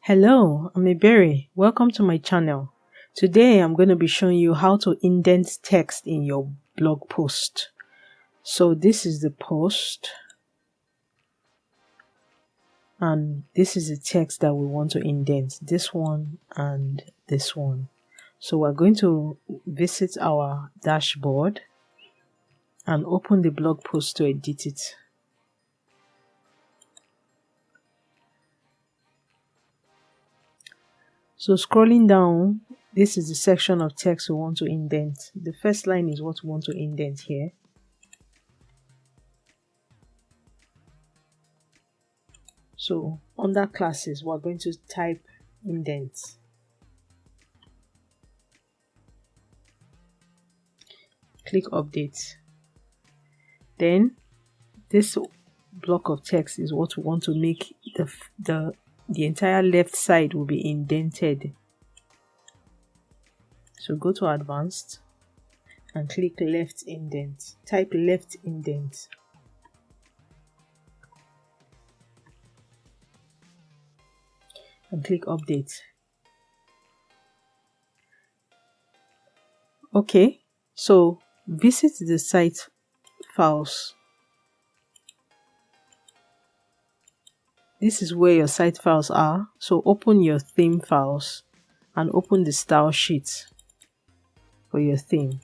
Hello, I'm Ebere. Welcome to my channel. Today I'm going to be showing you how to indent text in your blog post. So this is the post and this is the text that we want to indent, this one and this one. So we're going to visit our dashboard and open the blog post to edit it. So scrolling down, this is the section of text we want to indent. The first line is what we want to indent here. So under classes, we're going to type indent. Click update. Then this block of text is what we want to make the entire left side will be indented. So go to advanced and click left indent. Type left indent. And click update. Okay, so visit the site files. This is where your site files are. So open your theme files and open the style sheet for your theme.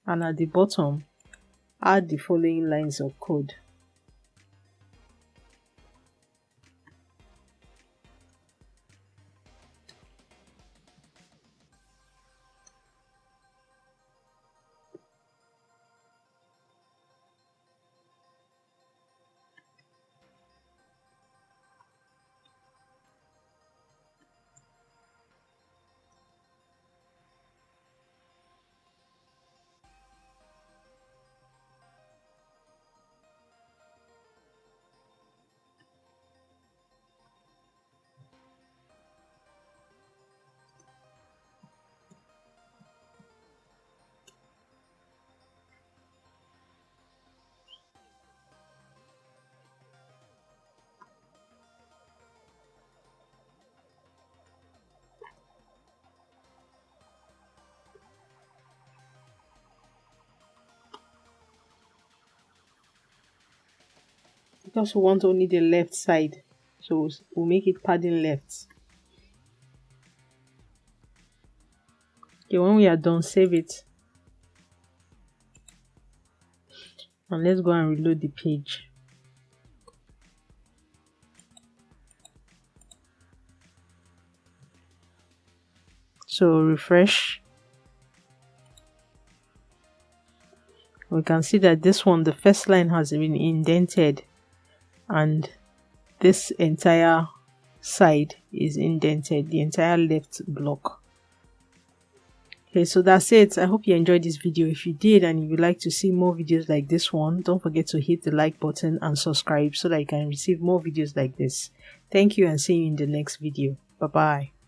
And at the bottom, add the following lines of code. Because we want only the left side, so we'll make it padding left. Okay, when we are done, save it. And let's go and reload the page. So refresh. We can see that this one, the first line has been indented and this entire side is indented, the entire left block. Okay, so that's it. I hope you enjoyed this video. If you did and you would like to see more videos like this one, don't forget to hit the like button and subscribe so that you can receive more videos like this. Thank you and see you in the next video. Bye bye.